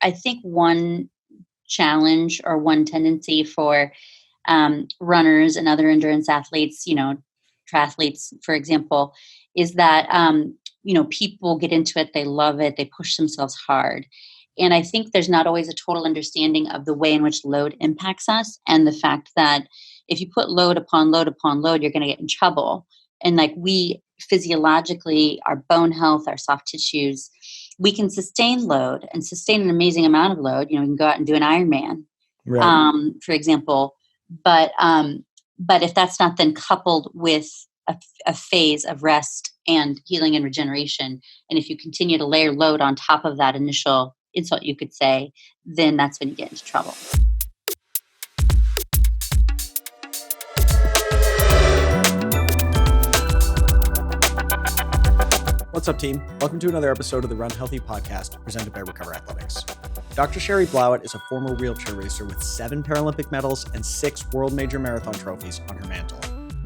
I think one challenge or one tendency for runners and other endurance athletes, triathletes, for example, is that, people get into it, they love it, they push themselves hard. And I think there's not always a total understanding of the way in which load impacts us and the fact that if you put load upon load upon load, you're going to get in trouble. And like we physiologically, our bone health, our soft tissues, we can sustain load and sustain an amazing amount of load. We can go out and do an Ironman, right. for example. But if that's not then coupled with a phase of rest and healing and regeneration, and if you continue to layer load on top of that initial insult, you could say, then that's when you get into trouble. What's up, team? Welcome to another episode of the Run Healthy podcast presented by Recover Athletics. Dr. Sherry Blauett is a former wheelchair racer with 7 Paralympic medals and 6 World Major Marathon trophies on her mantle.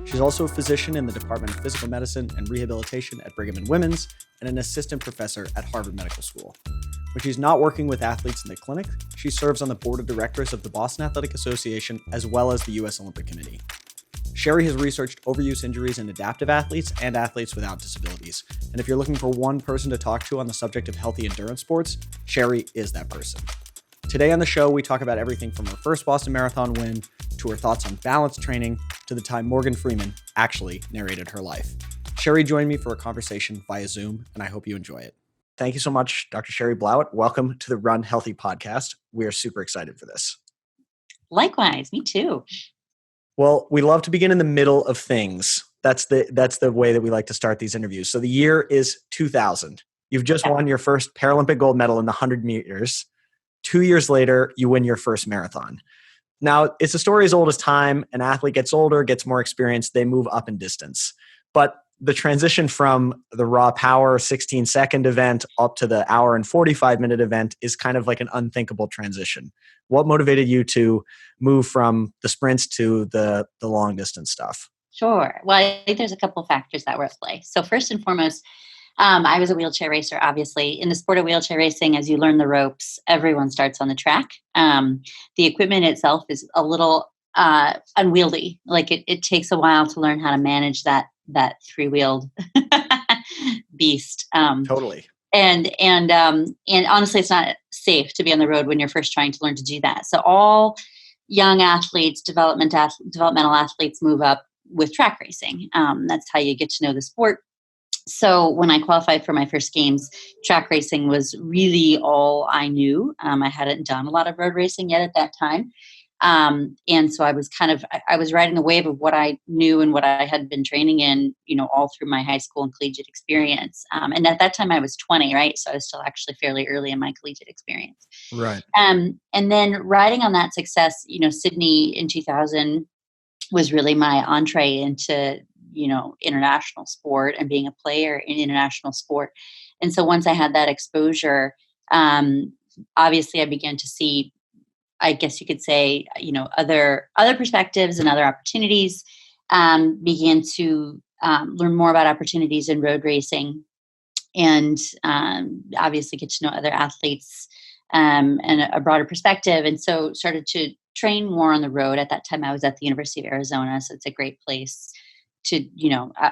She's also a physician in the Department of Physical Medicine and Rehabilitation at Brigham and Women's and an assistant professor at Harvard Medical School. When she's not working with athletes in the clinic, she serves on the board of directors of the Boston Athletic Association as well as the U.S. Olympic Committee. Sherry has researched overuse injuries in adaptive athletes and athletes without disabilities. And if you're looking for one person to talk to on the subject of healthy endurance sports, Sherry is that person. Today on the show, we talk about everything from her first Boston Marathon win to her thoughts on balance training to the time Morgan Freeman actually narrated her life. Sherry joined me for a conversation via Zoom, and I hope you enjoy it. Thank you so much, Dr. Sherry Blauett. Welcome to the Run Healthy podcast. We are super excited for this. Likewise, me too. Well, we love to begin in the middle of things. That's the way that we like to start these interviews. So the year is 2000. You've just won your first Paralympic gold medal in the 100 meters. 2 years later, you win your first marathon. Now, it's a story as old as time. An athlete gets older, gets more experience, they move up in distance. But the transition from the raw power 16-second event up to the hour and 45-minute event is kind of like an unthinkable transition. What motivated you to move from the sprints to the long distance stuff? Sure. Well, I think there's a couple factors that were at play. So first and foremost, I was a wheelchair racer, obviously. In the sport of wheelchair racing, as you learn the ropes, everyone starts on the track. The equipment itself is a little unwieldy. Like it takes a while to learn how to manage that three-wheeled beast. Totally. And honestly, it's not safe to be on the road when you're first trying to learn to do that. So all young athletes, developmental athletes move up with track racing. That's how you get to know the sport. So when I qualified for my first games, track racing was really all I knew. I hadn't done a lot of road racing yet at that time. And so I was riding the wave of what I knew and what I had been training in, all through my high school and collegiate experience. And at that time I was 20, right? So I was still actually fairly early in my collegiate experience. Right. And then riding on that success, Sydney in 2000 was really my entree into, international sport and being a player in international sport. And so once I had that exposure, obviously I began to see, I guess you could say, other perspectives and other opportunities, began to learn more about opportunities in road racing and obviously get to know other athletes and a broader perspective. And so started to train more on the road. At that time, I was at the University of Arizona. So it's a great place to,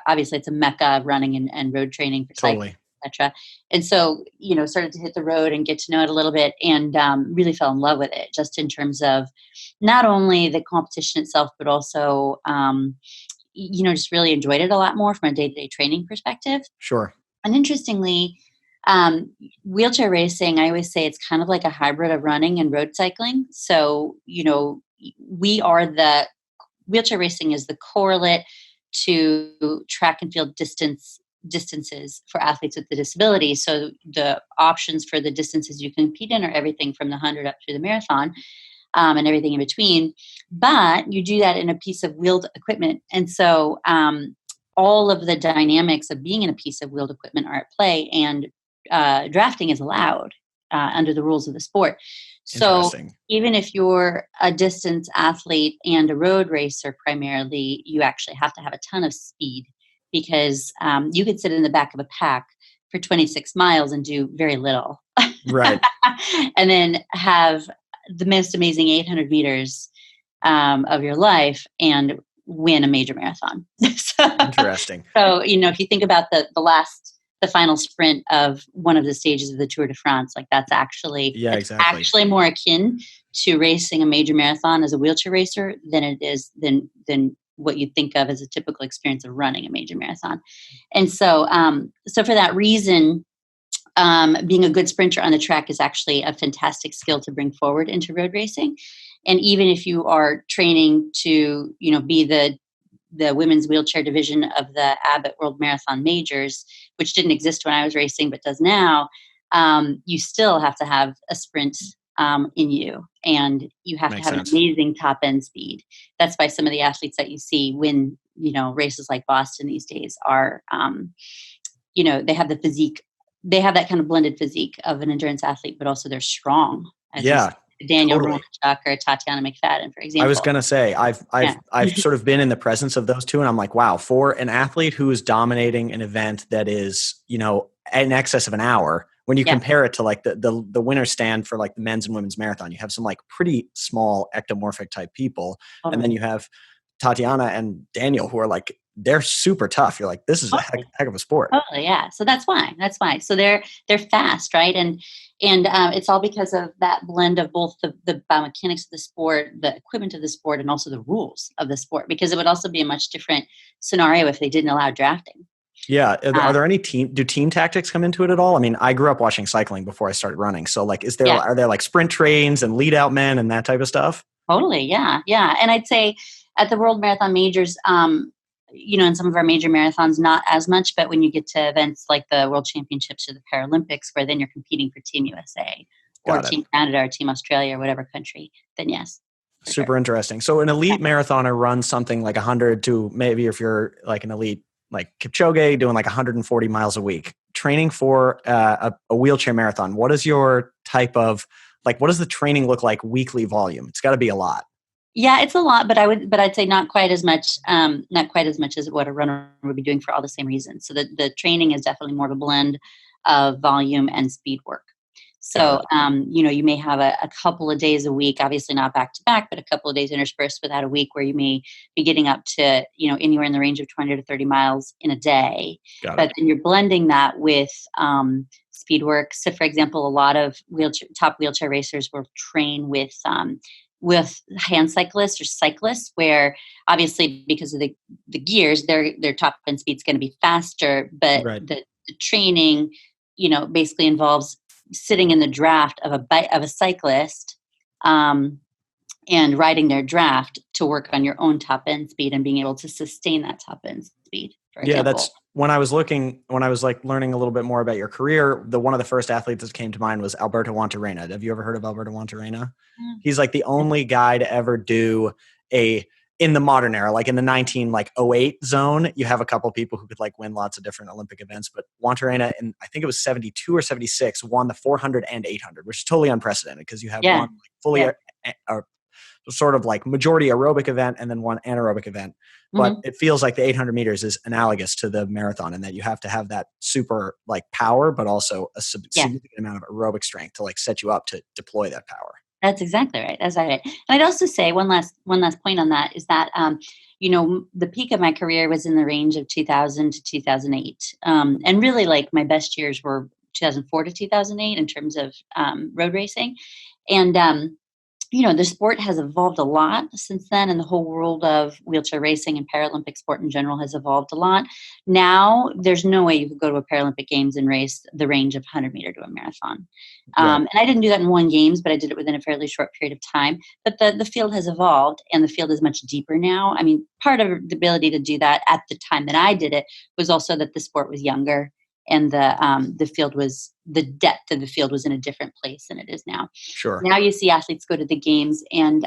obviously it's a mecca of running and road training for cycling. Etc. And so, started to hit the road and get to know it a little bit and really fell in love with it, just in terms of not only the competition itself, but also, just really enjoyed it a lot more from a day-to-day training perspective. Sure. And interestingly, wheelchair racing, I always say it's kind of like a hybrid of running and road cycling. So, wheelchair racing is the correlate to track and field distances for athletes with a disability. So the options for the distances you compete in are everything from the 100 up through the marathon, and everything in between. But you do that in a piece of wheeled equipment. And so all of the dynamics of being in a piece of wheeled equipment are at play, and drafting is allowed under the rules of the sport. So even if you're a distance athlete and a road racer primarily, you actually have to have a ton of speed, because you could sit in the back of a pack for 26 miles and do very little. Right. and then have the most amazing 800 meters of your life and win a major marathon. Interesting. So, if you think about the final sprint of one of the stages of the Tour de France, like that's actually more akin to racing a major marathon as a wheelchair racer than it is than what you think of as a typical experience of running a major marathon. And so, so for that reason, being a good sprinter on the track is actually a fantastic skill to bring forward into road racing. And even if you are training to, be the women's wheelchair division of the Abbott World Marathon Majors, which didn't exist when I was racing, but does now, you still have to have a sprint in you, and you have to have an amazing top end speed. That's why some of the athletes that you see win, races like Boston these days are, they have the physique. They have that kind of blended physique of an endurance athlete, but also they're strong. Daniel Romanchuk or Tatiana McFadden, for example. I was going to say, I've sort of been in the presence of those two, and I'm like, wow, for an athlete who is dominating an event that is, in excess of an hour, when you compare it to like the winner stand for like the men's and women's marathon, you have some like pretty small ectomorphic type people. Totally. And then you have Tatiana and Daniel who are like, they're super tough. You're like, this is a heck of a sport. Oh yeah. So that's why. So they're fast, right? And it's all because of that blend of both the biomechanics of the sport, the equipment of the sport, and also the rules of the sport, because it would also be a much different scenario if they didn't allow drafting. Yeah. Are there any do team tactics come into it at all? I mean, I grew up watching cycling before I started running. So like, are there like sprint trains and lead out men and that type of stuff? Totally. Yeah. Yeah. And I'd say at the World Marathon Majors, in some of our major marathons, not as much, but when you get to events like the World Championships or the Paralympics, where then you're competing for Team USA or Team Canada or Team Australia or whatever country, then yes. Super interesting. So an elite marathoner runs something like 100 to maybe if you're like an elite, like Kipchoge doing like 140 miles a week, training for a wheelchair marathon. What is your type of, like, what does the training look like weekly volume? It's got to be a lot. Yeah, it's a lot, but I'd say not quite as much as what a runner would be doing for all the same reasons. So the training is definitely more of a blend of volume and speed work. So, you may have a couple of days a week, obviously not back to back, but a couple of days interspersed without a week where you may be getting up to, anywhere in the range of 20 to 30 miles in a day. But then you're blending that with speed work. So for example, a lot of top wheelchair racers will train with hand cyclists or cyclists, where obviously because of the gears, their top end speed is going to be faster, but the training, basically involves sitting in the draft of a cyclist and riding their draft to work on your own top end speed and being able to sustain that top end speed. For example. That's when I was like learning a little bit more about your career. One of the first athletes that came to mind was Alberto Wantarena. Have you ever heard of Alberto Wantarena? He's like the only guy to ever do in the modern era, like in the 1908 zone, you have a couple of people who could like win lots of different Olympic events, but Wantarena in, I think it was 72 or 76, won the 400 and 800, which is totally unprecedented because you have one like fully sort of like majority aerobic event and then one anaerobic event. But it feels like the 800 meters is analogous to the marathon in that you have to have that super like power, but also a significant amount of aerobic strength to like set you up to deploy that power. That's exactly right. That's right. And I'd also say one last point on that is that, the peak of my career was in the range of 2000 to 2008. And really like my best years were 2004 to 2008 in terms of road racing. And, the sport has evolved a lot since then, and the whole world of wheelchair racing and Paralympic sport in general has evolved a lot. Now, there's no way you could go to a Paralympic Games and race the range of 100 meter to a marathon. And I didn't do that in one Games, but I did it within a fairly short period of time. But the field has evolved, and the field is much deeper now. I mean, part of the ability to do that at the time that I did it was also that the sport was younger. And the depth of the field was in a different place than it is now. Sure. Now you see athletes go to the Games, and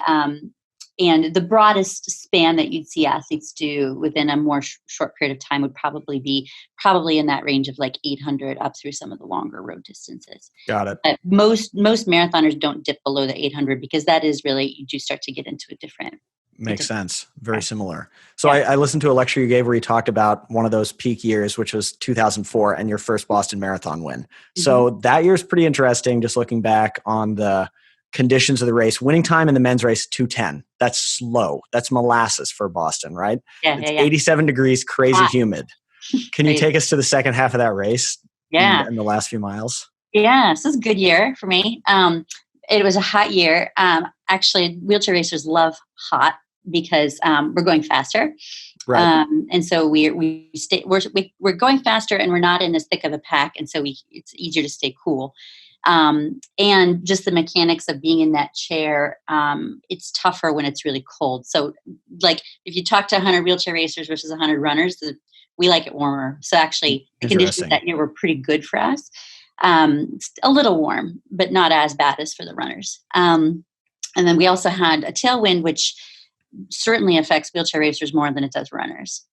the broadest span that you'd see athletes do within a more short period of time would probably be in that range of like 800 up through some of the longer road distances. Got it. But most marathoners don't dip below the 800 because that is really, you do start to get into a different Makes sense. Very Yeah. similar. So Yeah. I listened to a lecture you gave where you talked about one of those peak years, which was 2004 and your first Boston Marathon win. Mm-hmm. So that year's pretty interesting. Just looking back on the conditions of the race, winning time in the men's race, 2:10. That's slow. That's molasses for Boston, right? Yeah. It's Yeah. 87 degrees, crazy Hot. humid. Can you Crazy. take us to the second half of that race Yeah. and the last few miles? Yeah. So this is a good year for me. It was a hot year. Actually, wheelchair racers love hot because we're going faster. Right. And so we're going faster, and we're not in as thick of a pack, and so it's easier to stay cool. And just the mechanics of being in that chair, it's tougher when it's really cold. So, like if you talk to 100 wheelchair racers versus 100 runners, we like it warmer. So actually, the conditions that year were pretty good for us. It's a little warm, but not as bad as for the runners. And then we also had a tailwind, which certainly affects wheelchair racers more than it does runners.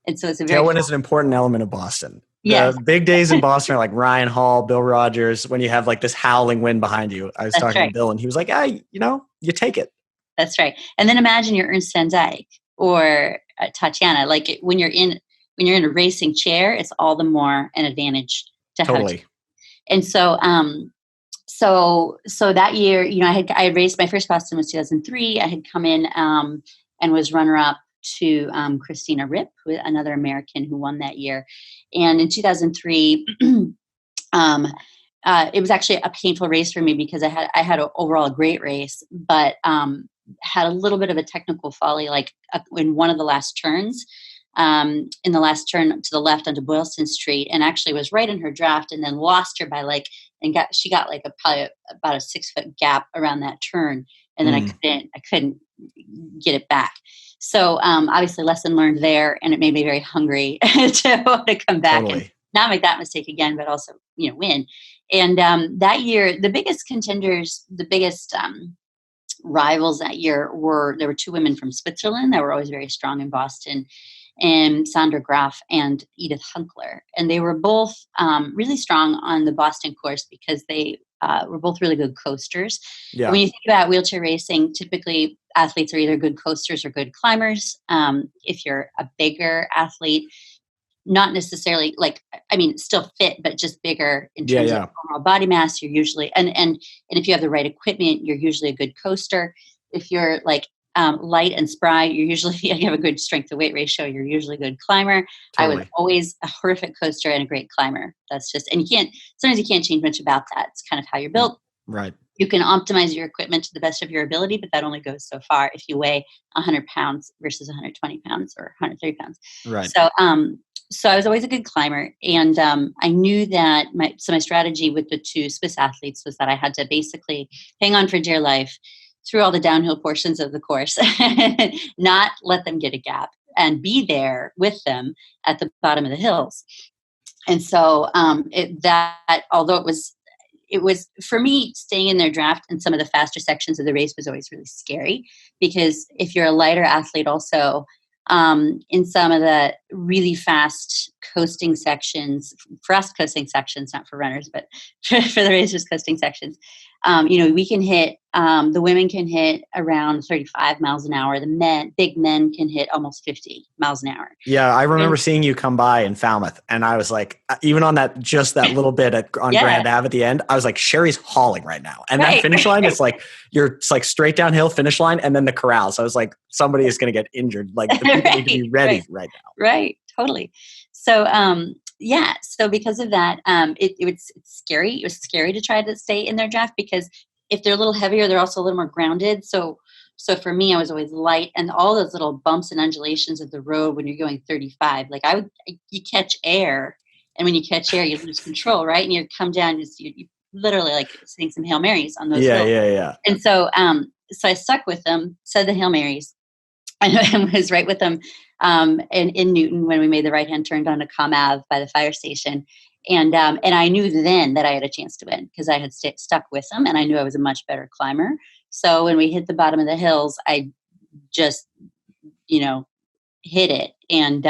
And so it's a very tailwind is an important element of Boston. Yes. The big days in Boston are like Ryan Hall, Bill Rogers, when you have like this howling wind behind you. I was talking to Bill and he was like, you take it. That's right. And then imagine you're Ernst van Dijk or Tatiana. Like when you're in a racing chair, it's all the more an advantage to totally. have. And so, so that year, I had raced my first Boston was 2003. I had come in and was runner up to Christina Rip, another American who won that year. And in 2003, it was actually a painful race for me because I had overall a great race, but had a little bit of a technical folly, like in one of the last turns. In the last turn to the left onto Boylston Street, and actually was right in her draft, and then lost her by she got like probably about a 6-foot gap around that turn, and then I couldn't get it back. So obviously, lesson learned there, and it made me very hungry to want to come back and not make that mistake again, but also win. And that year, the biggest contenders, the biggest rivals that year there were two women from Switzerland that were always very strong in Boston, and Sandra Graf and Edith Hunkler. And they were both really strong on the Boston course because they were both really good coasters. Yeah. When you think about wheelchair racing, typically athletes are either good coasters or good climbers. If you're a bigger athlete, not necessarily still fit, but just bigger in terms of overall body mass, you're usually, and if you have the right equipment, you're usually a good coaster. If you're light and spry, you have a good strength to weight ratio, you're usually a good climber. Totally. I was always a horrific coaster and a great climber. That's just, and sometimes you can't change much about that. It's kind of how you're built. Right. You can optimize your equipment to the best of your ability, but that only goes so far if you weigh 100 pounds versus 120 pounds or 130 pounds. Right. So I was always a good climber, and I knew that my strategy with the two Swiss athletes was that I had to basically hang on for dear life through all the downhill portions of the course, not let them get a gap, and be there with them at the bottom of the hills. And so although it was for me, staying in their draft in some of the faster sections of the race was always really scary, because if you're a lighter athlete also, in some of the really fast coasting sections, for us coasting sections, not for runners, but for the racers coasting sections, we can hit, the women can hit around 35 miles an hour. Big men can hit almost 50 miles an hour. Yeah. I remember seeing you come by in Falmouth, and I was like, even on that little bit on Grand Ave at the end, I was like, Sherry's hauling right now. And that finish line, it's like straight downhill finish line, and then the corrals. So I was like, somebody is going to get injured. Like the people need to be ready right now. Right. Totally. So, so because of that, it's scary. It was scary to try to stay in their draft, because if they're a little heavier, they're also a little more grounded. So for me, I was always light, and all those little bumps and undulations of the road when you're going 35, you catch air, and when you catch air, you lose control, right? And you come down, you literally like saying some Hail Marys on those hills. Yeah. And so I stuck with them, said the Hail Marys, and was right with them in Newton when we made the right-hand turn down to Com Ave by the fire station. And I knew then that I had a chance to win, because I had stuck with them, and I knew I was a much better climber. So when we hit the bottom of the hills, I just, hit it. And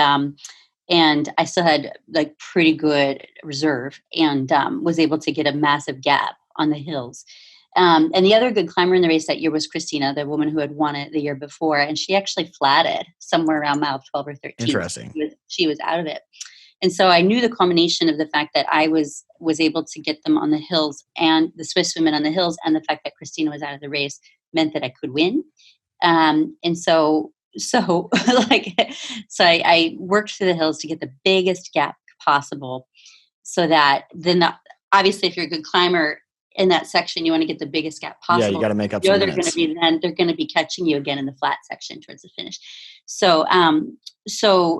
I still had pretty good reserve, and was able to get a massive gap on the hills. And the other good climber in the race that year was Christina, the woman who had won it the year before. And she actually flatted somewhere around mile 12 or 13. Interesting. She was out of it. And so I knew the combination of the fact that I was able to get them on the hills and the Swiss women on the hills, and the fact that Christina was out of the race meant that I could win. And so I worked through the hills to get the biggest gap possible, so that then obviously if you're a good climber in that section, you want to get the biggest gap possible. Yeah, you got to make up some minutes. They're going to be catching you again in the flat section towards the finish. So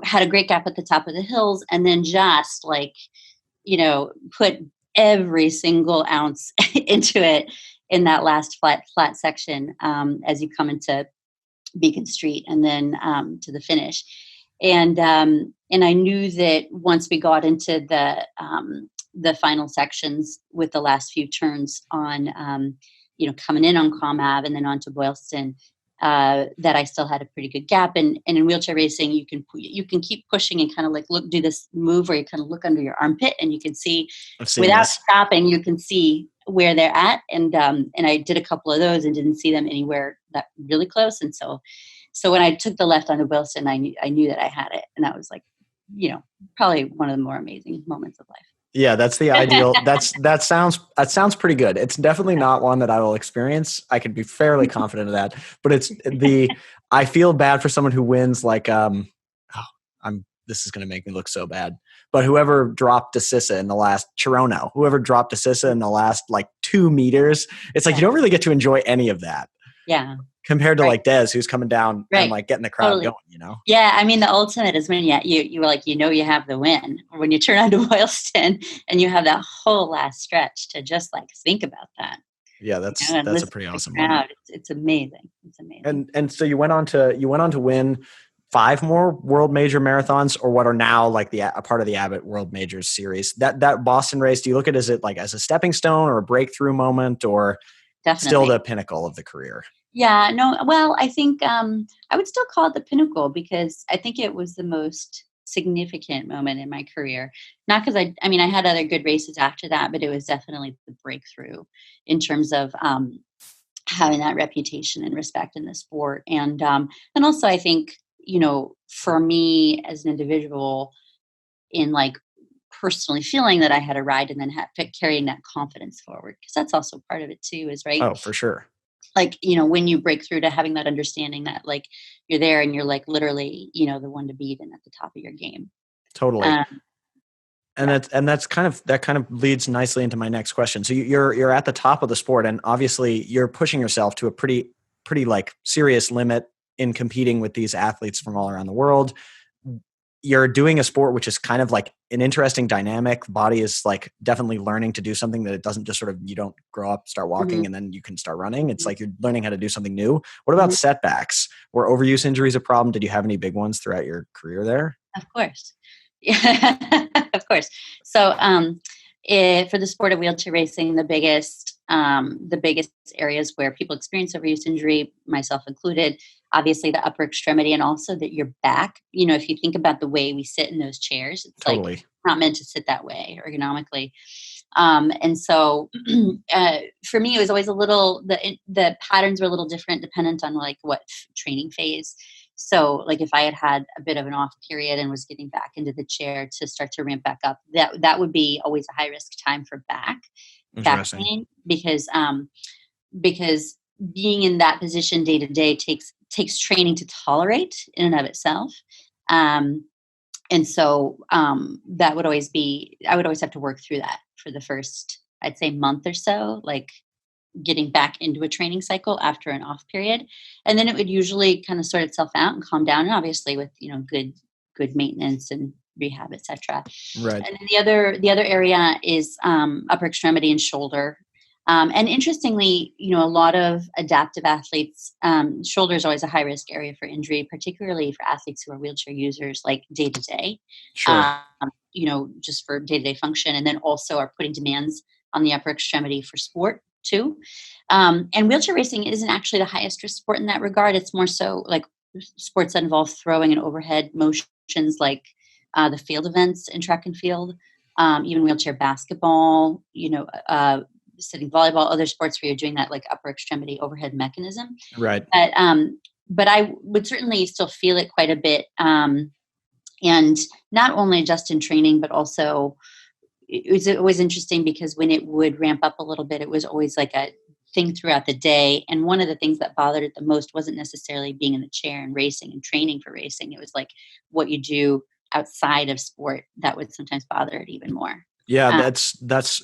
had a great gap at the top of the hills, and then just put every single ounce into it in that last flat section as you come into Beacon Street and then to the finish. And I knew that once we got into the final sections with the last few turns on, coming in on Comm Ave and then onto Boylston, that I still had a pretty good gap. And in wheelchair racing, you can keep pushing and kind of do this move where you kind of look under your armpit and you can see without stopping, you can see where they're at. And I did a couple of those and didn't see them anywhere that really close. And so when I took the left onto Boylston, I knew that I had it. And that was probably one of the more amazing moments of life. Yeah, that's the ideal. That sounds pretty good. It's definitely not one that I will experience. I can be fairly confident of that. But I feel bad for someone who wins this is going to make me look so bad. But whoever dropped DeSissa in the last Chirono, whoever dropped DeSissa in the last 2 meters, it's like you don't really get to enjoy any of that. Yeah. Compared to Des, who's coming down and getting the crowd going, Yeah, I mean, the ultimate is when you were you have the win. Or when you turn onto Boylston and you have that whole last stretch to just think about that. Yeah, that's a pretty awesome moment. It's amazing. It's amazing. And so you went on to win 5 more World Major marathons, or what are now a part of the Abbott World Majors series. That Boston race, do you look at it as as a stepping stone or a breakthrough moment, or Definitely. Still the pinnacle of the career? Yeah, no, well, I think I would still call it the pinnacle because I think it was the most significant moment in my career. Not because I had other good races after that, but it was definitely the breakthrough in terms of having that reputation and respect in the sport. And also I think, for me as an individual in personally feeling that I had a ride and then carrying that confidence forward, because that's also part of it too, is right. Oh, for sure. When you break through to having that understanding that you're there and you're literally, the one to beat and at the top of your game. Totally. That kind of leads nicely into my next question. So you're at the top of the sport, and obviously you're pushing yourself to a pretty serious limit in competing with these athletes from all around the world. You're doing a sport which is kind of an interesting dynamic. Body is definitely learning to do something that it doesn't just you don't grow up, start walking, mm-hmm. and then you can start running. It's you're learning how to do something new. What about mm-hmm. setbacks? Were overuse injuries a problem? Did you have any big ones throughout your career there? Of course. Yeah, of course. So for the sport of wheelchair racing, the biggest areas where people experience overuse injury, myself included, obviously the upper extremity and also your back. If you think about the way we sit in those chairs, it's totally not meant to sit that way ergonomically. And so for me, it was always the patterns were a little different dependent on what training phase. So if I had a bit of an off period and was getting back into the chair to start to ramp back up, that would be always a high risk time for back pain, because being in that position day to day takes training to tolerate in and of itself. And so that would always I would always have to work through that for the first, I'd say, month or so, getting back into a training cycle after an off period. And then it would usually kind of sort itself out and calm down. And obviously with, good maintenance and rehab, et cetera. Right. And then the other area is upper extremity and shoulder. And interestingly, a lot of adaptive athletes, shoulder is always a high risk area for injury, particularly for athletes who are wheelchair users, day to day, just for day to day function. And then also are putting demands on the upper extremity for sport too. And wheelchair racing isn't actually the highest risk sport in that regard. It's more so sports that involve throwing and overhead motions, the field events in track and field, even wheelchair basketball, sitting volleyball, other sports where you're doing that like upper extremity overhead mechanism. Right. But I would certainly still feel it quite a bit. And not only just in training, but also it was interesting because when it would ramp up a little bit, it was always like a thing throughout the day. And one of the things that bothered it the most wasn't necessarily being in the chair and racing and training for racing. It was like what you do outside of sport that would sometimes bother it even more. Yeah, that's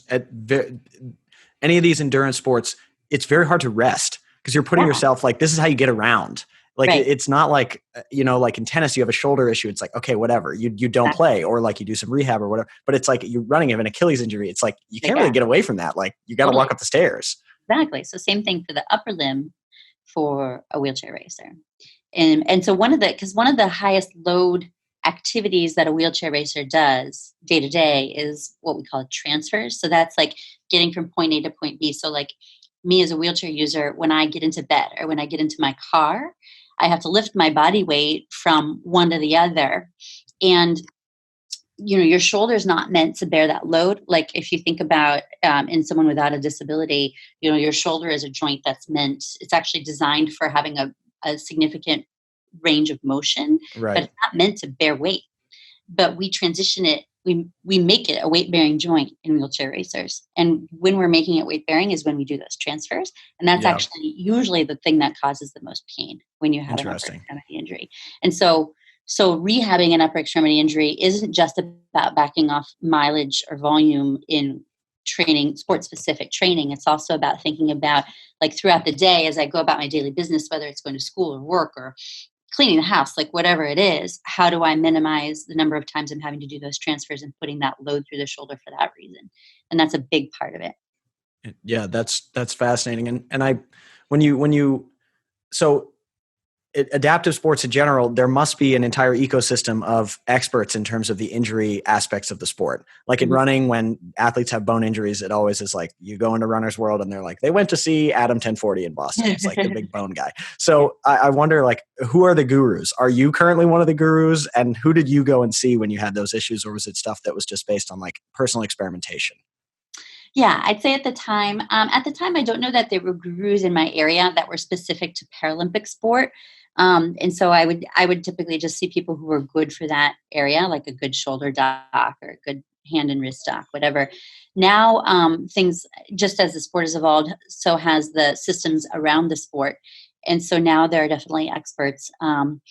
any of these endurance sports. It's very hard to rest because you're putting yourself like, this is how you get around. Like, right. It's not like, like in tennis, you have a shoulder issue. It's like, okay, whatever, you don't play, or like you do some rehab or whatever, but it's like you're running of an Achilles injury. It's like, you can't really get away from that. Like, you got to walk up the stairs. Exactly. So same thing for the upper limb for a wheelchair racer. And so one of the highest load activities that a wheelchair racer does day to day is what we call transfers. So that's like getting from point A to point B. So like me as a wheelchair user, when I get into bed or when I get into my car, I have to lift my body weight from one to the other. And, your shoulder's not meant to bear that load. Like if you think about in someone without a disability, your shoulder is a joint it's actually designed for having a significant range of motion, right. But it's not meant to bear weight. But we transition it, we make it a weight-bearing joint in wheelchair racers. And when we're making it weight-bearing is when we do those transfers. And that's actually usually the thing that causes the most pain when you have an upper extremity injury. And so rehabbing an upper extremity injury isn't just about backing off mileage or volume in training, sport-specific training. It's also about thinking about, like, throughout the day as I go about my daily business, whether it's going to school or work or cleaning the house, like whatever it is, how do I minimize the number of times I'm having to do those transfers and putting that load through the shoulder for that reason? And that's a big part of it. Yeah, that's fascinating. And adaptive sports in general, there must be an entire ecosystem of experts in terms of the injury aspects of the sport. Like in running, when athletes have bone injuries, it always is like, you go into Runner's World and they're like, they went to see Adam 1040 in Boston. It's like the big bone guy. So I wonder, like, who are the gurus? Are you currently one of the gurus? And who did you go and see when you had those issues? Or was it stuff that was just based on like personal experimentation? Yeah, I'd say at the time, I don't know that there were gurus in my area that were specific to Paralympic sport. And so I would typically just see people who were good for that area, like a good shoulder doc or a good hand and wrist doc, whatever. Now, things, just as the sport has evolved, so has the systems around the sport. And so now there are definitely experts. And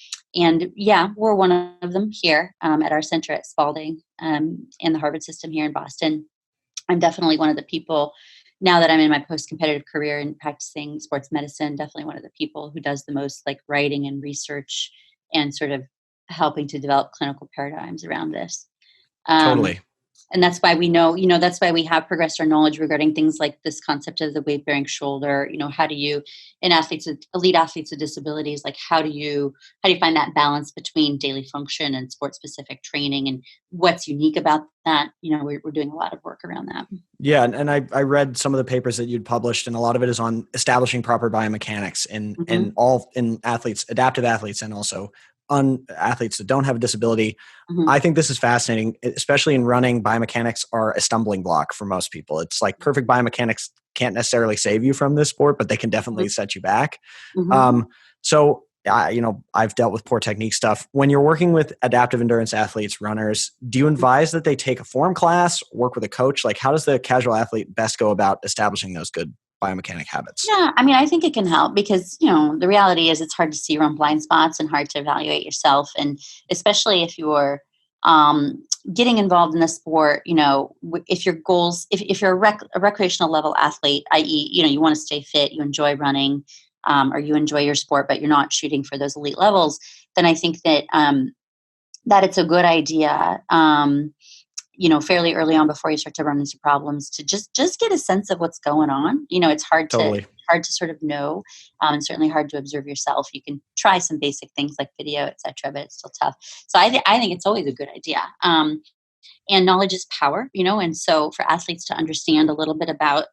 yeah, we're one of them here at our center at Spalding and the Harvard system here in Boston. I'm definitely one of the people, now that I'm in my post-competitive career and practicing sports medicine, definitely one of the people who does the most like writing and research and sort of helping to develop clinical paradigms around this. Totally. And that's why we know, that's why we have progressed our knowledge regarding things like this concept of the weight-bearing shoulder. How do you, in elite athletes with disabilities, like how do you find that balance between daily function and sport-specific training, and what's unique about that? We're doing a lot of work around that. Yeah, and I read some of the papers that you'd published, and a lot of it is on establishing proper biomechanics in athletes, adaptive athletes, and also on athletes that don't have a disability. Mm-hmm. I think this is fascinating, especially in running. Biomechanics are a stumbling block for most people. It's like perfect biomechanics can't necessarily save you from this sport, but they can definitely set you back. Mm-hmm. So I've dealt with poor technique stuff. When you're working with adaptive endurance athletes, runners, do you advise that they take a form class, work with a coach? Like, how does the casual athlete best go about establishing those good biomechanic habits? Yeah, I think it can help because, the reality is it's hard to see your own blind spots and hard to evaluate yourself. And especially if you're getting involved in the sport, if your goals, if you're a recreational level athlete, i.e., you want to stay fit, you enjoy running, or you enjoy your sport, but you're not shooting for those elite levels, then I think that that it's a good idea, fairly early on before you start to run into problems, to just get a sense of what's going on. It's hard to sort of know, and certainly hard to observe yourself. You can try some basic things like video, et cetera, but it's still tough. So I think it's always a good idea. And knowledge is power, and so for athletes to understand a little bit about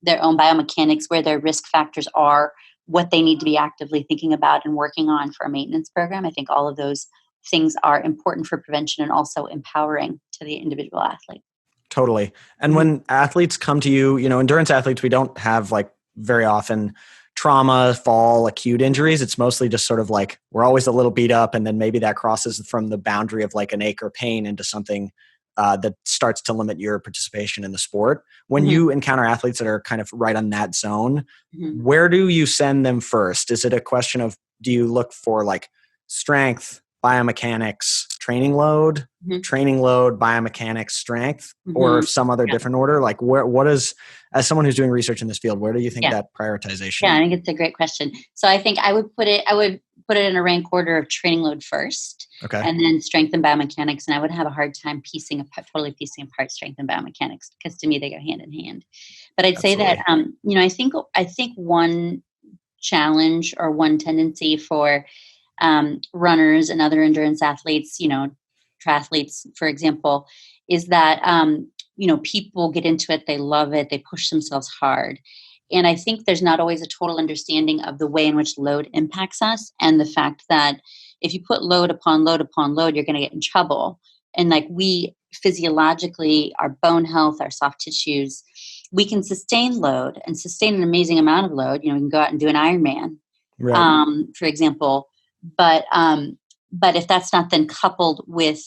their own biomechanics, where their risk factors are, what they need to be actively thinking about and working on for a maintenance program. I think all of those things are important for prevention and also empowering to the individual athlete. Totally. And when athletes come to you, endurance athletes, we don't have like very often trauma, fall, acute injuries. It's mostly just sort of like we're always a little beat up, and then maybe that crosses from the boundary of like an ache or pain into something that starts to limit your participation in the sport. When you encounter athletes that are kind of right on that zone, where do you send them first? Is it a question of, do you look for like strength, biomechanics, training load, biomechanics, strength, or some other different order? Like what is, as someone who's doing research in this field, where do you think that prioritization? Yeah, I think it's a great question. So I think I would put it in a rank order of training load first, and then strength and biomechanics. And I would have a hard time totally piecing apart strength and biomechanics, because to me they go hand in hand. But I'd say that, I think one challenge or one tendency for runners and other endurance athletes, triathletes, for example, is that, people get into it, they love it, they push themselves hard. And I think there's not always a total understanding of the way in which load impacts us, and the fact that if you put load upon load upon load, you're going to get in trouble. And like, we physiologically, our bone health, our soft tissues, we can sustain load and sustain an amazing amount of load. We can go out and do an Ironman, for example. But if that's not then coupled with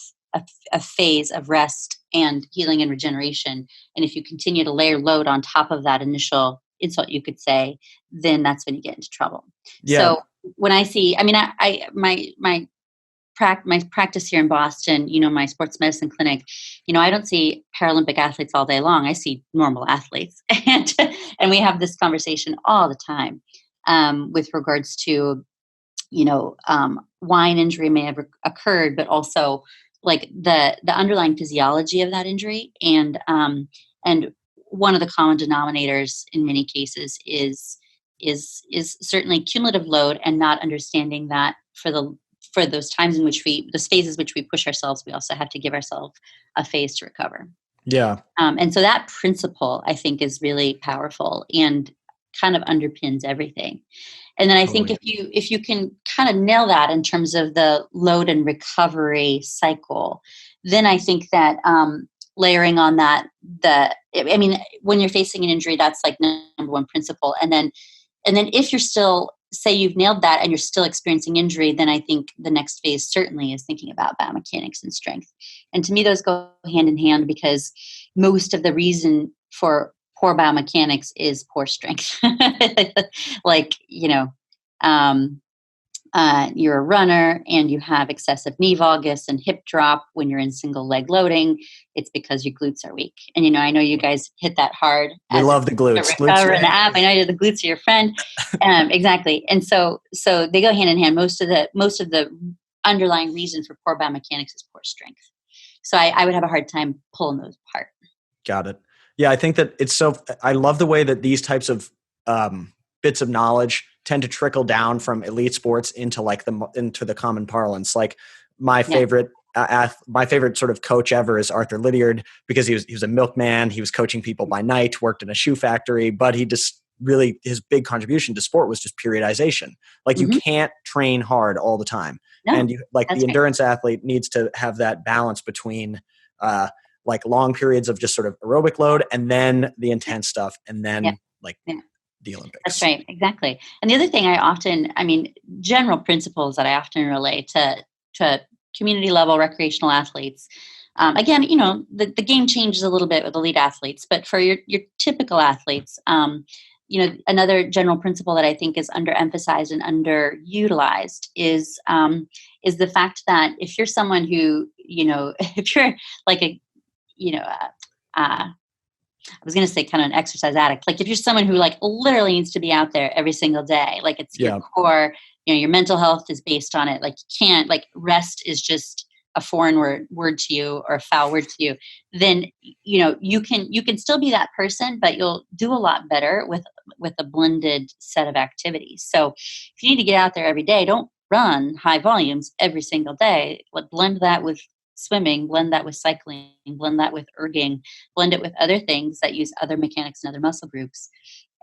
a phase of rest and healing and regeneration, and if you continue to layer load on top of that initial insult, you could say, then that's when you get into trouble. Yeah. So when I see, my practice here in Boston, my sports medicine clinic, I don't see Paralympic athletes all day long. I see normal athletes, and we have this conversation all the time with regards to, why an injury may have occurred, but also like the underlying physiology of that injury. And one of the common denominators in many cases is certainly cumulative load, and not understanding that for those times in which those phases which we push ourselves, we also have to give ourselves a phase to recover. Yeah. And so that principle, I think, is really powerful and kind of underpins everything. And then I think if you can kind of nail that in terms of the load and recovery cycle, then I think that layering on that, when you're facing an injury, that's like number one principle. And then if you're still, say you've nailed that and you're still experiencing injury, then I think the next phase certainly is thinking about biomechanics and strength. And to me, those go hand in hand, because most of the reason for poor biomechanics is poor strength. Like, you're a runner and you have excessive knee valgus and hip drop when you're in single leg loading, it's because your glutes are weak. And, I know you guys hit that hard. We love the glutes. Recover in the app. I know the glutes are your friend. Exactly. And so they go hand in hand. Most of the underlying reason for poor biomechanics is poor strength. So I would have a hard time pulling those apart. Got it. Yeah, I think that I love the way that these types of bits of knowledge tend to trickle down from elite sports into the common parlance. Like my favorite sort of coach ever is Arthur Lydiard, because he was a milkman. He was coaching people by night, worked in a shoe factory, but he just really, his big contribution to sport was just periodization. Like you can't train hard all the time. No, and the endurance athlete needs to have that balance between like long periods of just sort of aerobic load, and then the intense stuff, and then the Olympics. That's right. Exactly. And the other thing general principles that I often relay to community level recreational athletes. Again, the game changes a little bit with elite athletes, but for your typical athletes, another general principle that I think is underemphasized and underutilized is the fact that if you're someone who, if you're like I was going to say kind of an exercise addict. Like if you're someone who like literally needs to be out there every single day, like it's your core, your mental health is based on it. Like you can't, like rest is just a foreign word to you, or a foul word to you. Then, you can still be that person, but you'll do a lot better with a blended set of activities. So if you need to get out there every day, don't run high volumes every single day. Blend that with swimming, blend that with cycling, blend that with erging, blend it with other things that use other mechanics and other muscle groups,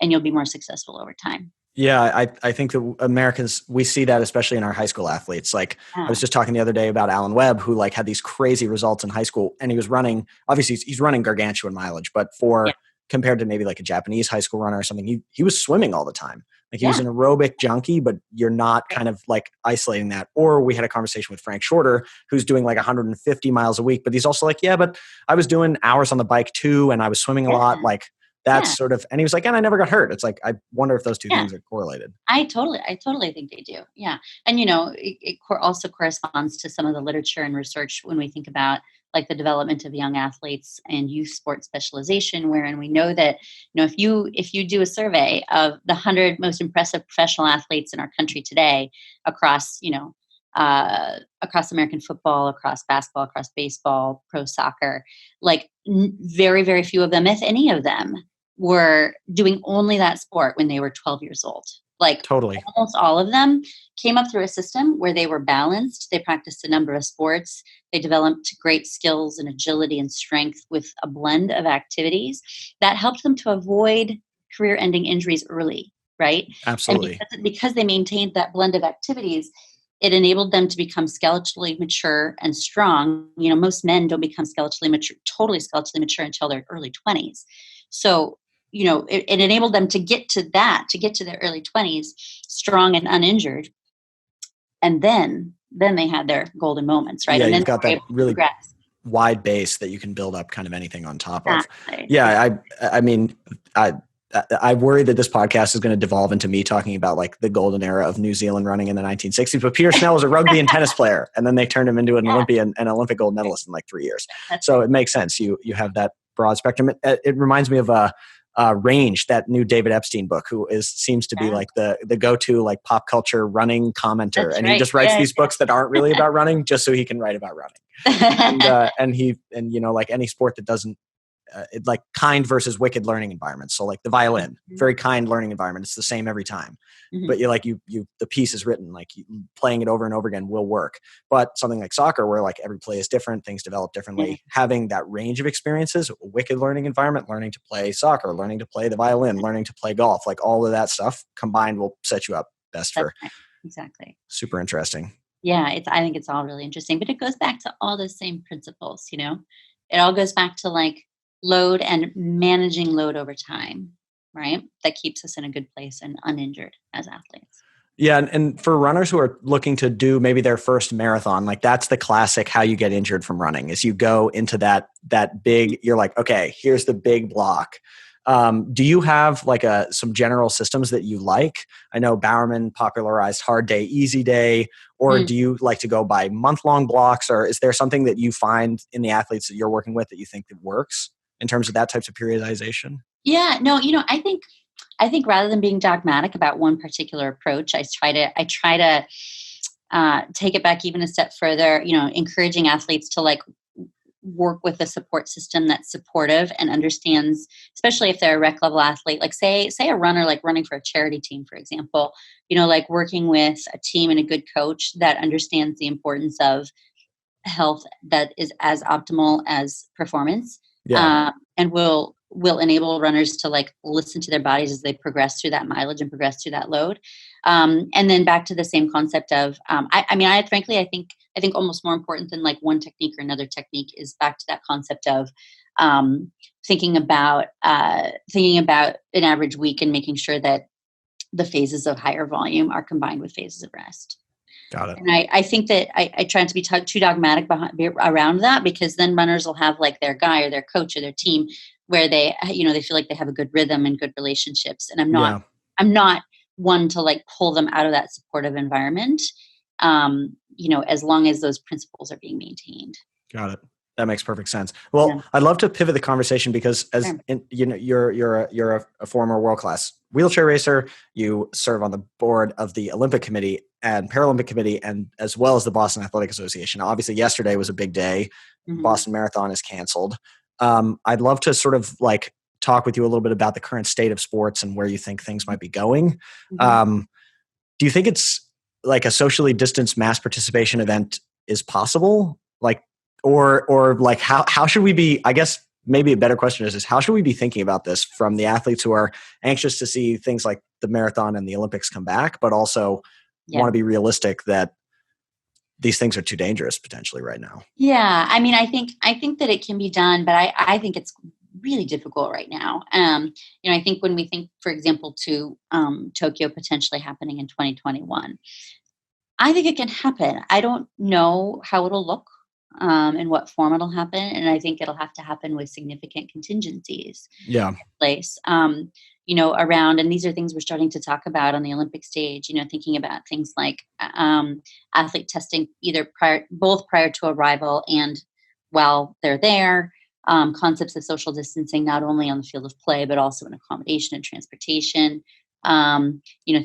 and you'll be more successful over time. Yeah, I think that Americans, we see that especially in our high school athletes. Like I was Yeah. just talking the other day about Alan Webb, who like had these crazy results in high school, and he was running. Obviously, he's running gargantuan mileage, but Yeah. for compared to maybe like a Japanese high school runner or something, he was swimming all the time. Like he was Yeah. an aerobic junkie, but you're not kind of like isolating that. Or we had a conversation with Frank Shorter, who's doing like 150 miles a week, but he's also like, yeah, but I was doing hours on the bike too, and I was swimming a lot. Yeah. Like that's Yeah. sort of, and he was like, and I never got hurt. It's like I wonder if those two Yeah. things are correlated. I totally think they do. Yeah. And, it also corresponds to some of the literature and research when we think about like the development of young athletes and youth sports specialization, wherein we know that, if you do a survey of the 100 most impressive professional athletes in our country today across, across American football, across basketball, across baseball, pro soccer, like very, very few of them, if any of them, were doing only that sport when they were 12 years old. Like Totally. almost all of them came up through a system where they were balanced. They practiced a number of sports. They developed great skills and agility and strength with a blend of activities that helped them to avoid career ending injuries early, right? And Absolutely. because they maintained that blend of activities, it enabled them to become skeletally mature and strong. Most men don't become totally skeletally mature until their early 20s. So, it enabled them to get to their early 20s, strong and uninjured. And then they had their golden moments, right? Yeah, And then you've they got were that able to really progress. wide base that you can build up kind of anything on top of. Exactly. Yeah. Yeah, I mean, I worry that this podcast is going to devolve into me talking about like the golden era of New Zealand running in the 1960s. But Peter Snell was a rugby and tennis player, and then they turned him into an Yeah. Olympian, an Olympic gold medalist in like 3 years. That's So right. it makes sense. You have that broad spectrum. It reminds me of Range, that new David Epstein book, who seems to be Yeah. like the go-to like pop culture running commenter, That's and he right. just writes Yeah. these books that aren't really about running, just so he can write about running. And like any sport that doesn't like kind versus wicked learning environments. So like the violin, very kind learning environment. It's the same every time, but Mhm. the piece is written like playing it over and over again will work. But something like soccer, where like every play is different, things develop Yeah. differently. Having that range of experiences, a wicked learning environment, learning to play soccer, learning to play the violin, learning to play golf, like all of that stuff combined will set you up best That's for right. Exactly. super interesting. Yeah, I think it's all really interesting, but it goes back to all the same principles. It all goes back to like load and managing load over time, right? That keeps us in a good place and uninjured as athletes. Yeah, and for runners who are looking to do maybe their first marathon, like that's the classic how you get injured from running is you go into that big, you're like, okay, here's the big block. Do you have like some general systems that you like? I know Bowerman popularized hard day, easy day, or Mm. do you like to go by month-long blocks, or is there something that you find in the athletes that you're working with that you think that works in terms of that types of periodization? Yeah, no, I think rather than being dogmatic about one particular approach, I try to take it back even a step further. Encouraging athletes to like work with a support system that's supportive and understands, especially if they're a rec level athlete, like say a runner like running for a charity team, for example. Like working with a team and a good coach that understands the importance of health that is as optimal as performance, Yeah, and will enable runners to like listen to their bodies as they progress through that mileage and progress through that load. And then back to the same concept of I mean, I think almost more important than like one technique or another technique is back to that concept of um, thinking about an average week and making sure that the phases of higher volume are combined with phases of rest. got it. And I think that I try not to be too dogmatic around that, because then runners will have like their guy or their coach or their team where they feel like they have a good rhythm and good relationships. And Yeah. I'm not one to like pull them out of that supportive environment, as long as those principles are being maintained. Got it. That makes perfect sense. Yeah. Well, I'd love to pivot the conversation because Sure. you're a former world class wheelchair racer. You serve on the board of the Olympic Committee and Paralympic Committee, and as well as the Boston Athletic Association. Obviously, yesterday was a big day. Mhm. Boston Marathon is canceled. I'd love to sort of like talk with you a little bit about the current state of sports and where you think things might be going. Mhm. Um, do you think it's like a socially distanced mass participation event is possible? Like, or like how should we be, I guess maybe a better question is how should we be thinking about this from the athletes who are anxious to see things like the marathon and the Olympics come back, but also want to be realistic that these things are too dangerous potentially right now? Yeah. I mean, I think that it can be done, but I think it's really difficult right now. I think when we think, for example, to Tokyo potentially happening in 2021, I think it can happen. I don't know how it'll look, in what form it'll happen. And I think it'll have to happen with significant contingencies Yeah. place, around, and these are things we're starting to talk about on the Olympic stage, thinking about things like athlete testing both prior to arrival and while they're there, concepts of social distancing, not only on the field of play, but also in accommodation and transportation,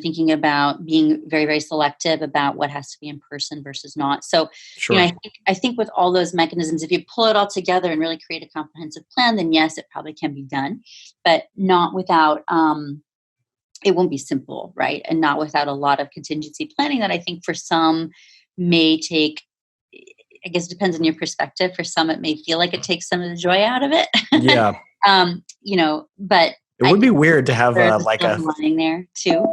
thinking about being very, very selective about what has to be in person versus not. So, Sure. I think with all those mechanisms, if you pull it all together and really create a comprehensive plan, then yes, it probably can be done, but not without, it won't be simple, right? And not without a lot of contingency planning that I think for some may take, I guess it depends on your perspective. For some, it may feel like it takes some of the joy out of it. Yeah. But it would be weird to have like a line there too.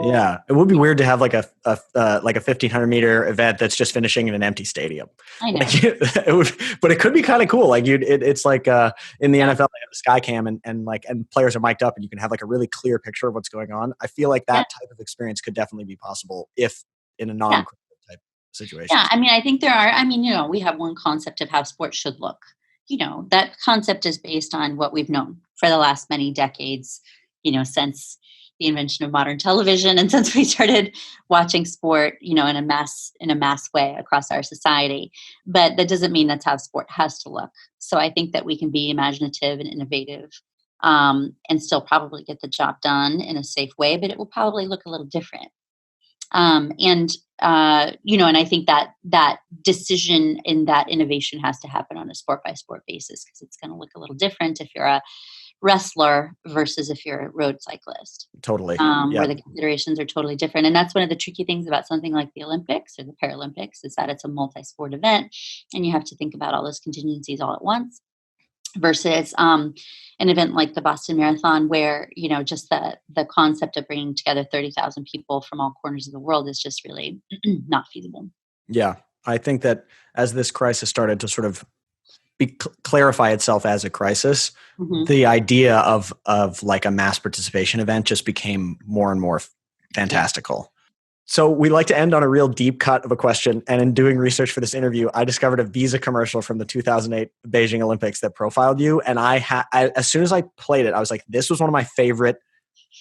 Yeah, it would be weird to have like a 1,500 meter event that's just finishing in an empty stadium. I know. But it could be kind of cool. Like it's like in the NFL, they have a sky cam and players are mic'd up and you can have like a really clear picture of what's going on. I feel like that type of experience could definitely be possible if in a non-critical type situation. Yeah, I mean, I think there are. I mean, we have one concept of how sports should look. That concept is based on what we've known for the last many decades. Since the invention of modern television and since we started watching sport, in a mass way across our society. But that doesn't mean that's how sport has to look. So I think that we can be imaginative and innovative, and still probably get the job done in a safe way, but it will probably look a little different. And I think that decision in that innovation has to happen on a sport by sport basis, because it's going to look a little different if you're a wrestler versus if you're a road cyclist. Totally. Where the considerations are totally different. And that's one of the tricky things about something like the Olympics or the Paralympics, is that it's a multi-sport event and you have to think about all those contingencies all at once, versus an event like the Boston Marathon, where just the concept of bringing together 30,000 people from all corners of the world is just really not feasible. Yeah, I think that as this crisis started to sort of clarify itself as a crisis, the idea of like a mass participation event just became more and more fantastical. So we like to end on a real deep cut of a question. And in doing research for this interview, I discovered a Visa commercial from the 2008 Beijing Olympics that profiled you. And I as soon as I played it, I was like, this was one of my favorite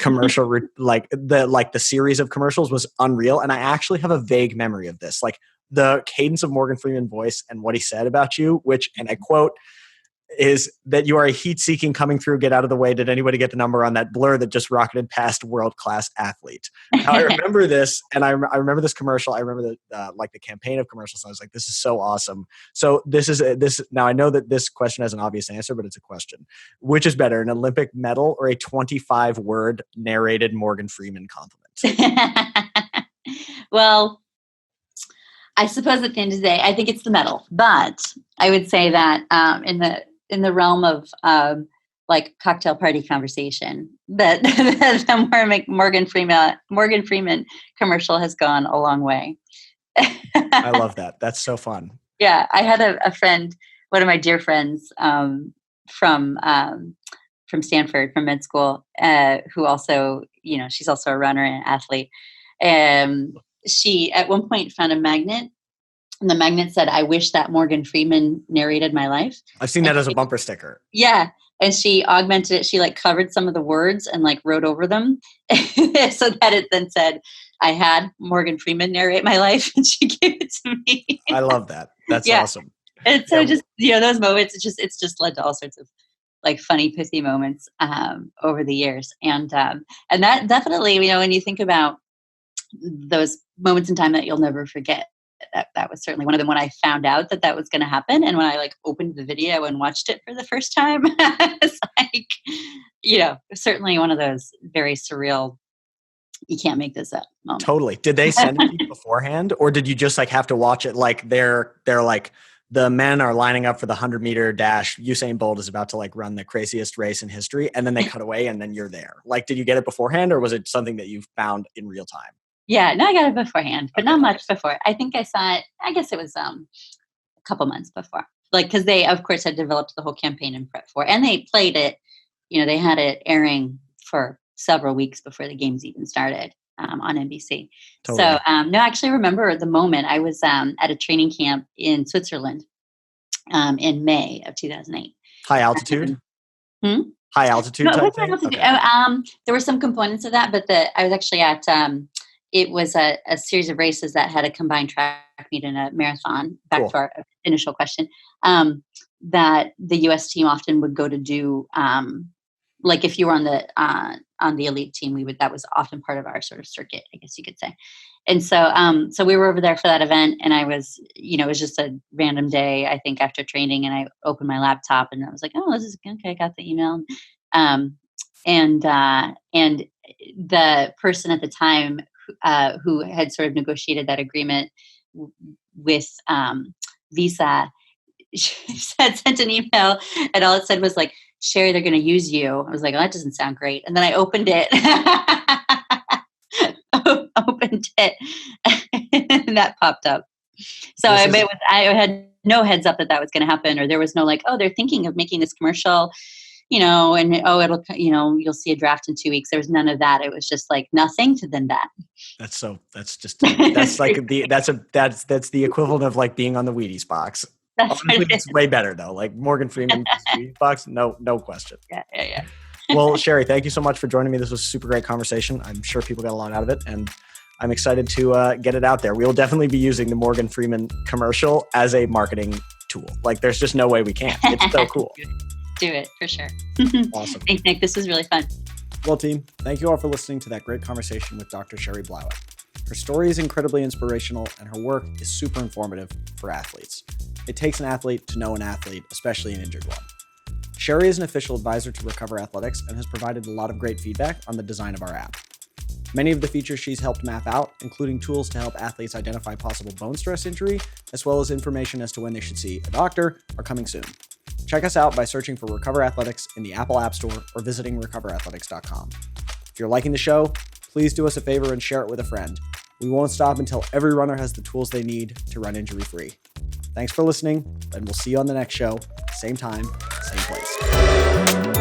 commercial, the series of commercials was unreal. And I actually have a vague memory of this, like the cadence of Morgan Freeman's voice and what he said about you, which, and I quote, is that you are a heat-seeking coming through, get out of the way. Did anybody get the number on that blur that just rocketed past world-class athlete? Now, I remember this, and I remember this commercial. I remember the campaign of commercials. I was like, this is so awesome. So this. Now, I know that this question has an obvious answer, but it's a question. Which is better, an Olympic medal or a 25-word narrated Morgan Freeman compliment? Well, I suppose at the end of the day, I think it's the medal. But I would say that in the realm of like cocktail party conversation, that the Morgan Freeman commercial has gone a long way. I love that. That's so fun. Yeah, I had a friend, one of my dear friends from Stanford, from med school, who also, she's also a runner and athlete. She at one point found a magnet, and the magnet said, "I wish that Morgan Freeman narrated my life." I've seen that as a bumper sticker. Yeah. And she augmented it. She covered some of the words and wrote over them so that it then said, "I had Morgan Freeman narrate my life," and she gave it to me. I love that. That's awesome. And so just, those moments, it's just led to all sorts of funny, pithy moments over the years. And that definitely, when you think about those moments in time that you'll never forget, that was certainly one of them when I found out that was going to happen. And when I opened the video and watched it for the first time, it's certainly one of those very surreal, you can't make this up moments. Totally. Did they send it to you beforehand, or did you just have to watch it? They're the men are lining up for the 100-meter dash. Usain Bolt is about to like run the craziest race in history. And then they cut away and then you're there. Like, did you get it beforehand or was it something that you found in real time? Yeah, no, I got it beforehand, but Okay. not much before. I think I saw it, I guess it was a couple months before. Like, because they, of course, had developed the whole campaign in prep for, and they played it, they had it airing for several weeks before the games even started on NBC. Totally. So, no, I actually remember the moment. I was at a training camp in Switzerland in May of 2008. High altitude? High altitude No, it type wasn't thing? altitude. Okay. There were some components of that, but I was actually at it was a series of races that had a combined track meet and a marathon. Back Cool. to our initial question, that the U.S. team often would go to do, like if you were on the elite team, that was often part of our sort of circuit, I guess you could say. And so we were over there for that event, and I was, it was just a random day, I think, after training, and I opened my laptop and I was like, oh, this is okay. I got the email. And the person at the time who had sort of negotiated that agreement with Visa sent an email, and all it said was like, Sherry, they're going to use you. I was like, oh, that doesn't sound great. And then I opened it, and that popped up. So I had no heads up that was going to happen, or there was no like, oh, they're thinking of making this commercial, and oh, it'll, you'll see a draft in 2 weeks. There was none of that. It was just like nothing to then that. That's the equivalent of like being on the Wheaties box. Honestly, it's way better though. Like Morgan Freeman's Wheaties box, no question. Yeah. Well, Sherry, thank you so much for joining me. This was a super great conversation. I'm sure people got a lot out of it, and I'm excited to get it out there. We will definitely be using the Morgan Freeman commercial as a marketing tool. Like, there's just no way we can't. It's so cool. Do it for sure. Awesome. Thanks, Nick. This was really fun. Well, team, thank you all for listening to that great conversation with Dr. Sherry Blauett. Her story is incredibly inspirational, and her work is super informative for athletes. It takes an athlete to know an athlete, especially an injured one. Sherry is an official advisor to Recover Athletics and has provided a lot of great feedback on the design of our app. Many of the features she's helped map out, including tools to help athletes identify possible bone stress injury, as well as information as to when they should see a doctor, are coming soon. Check us out by searching for Recover Athletics in the Apple App Store or visiting recoverathletics.com. If you're liking the show, please do us a favor and share it with a friend. We won't stop until every runner has the tools they need to run injury-free. Thanks for listening, and we'll see you on the next show. Same time, same place.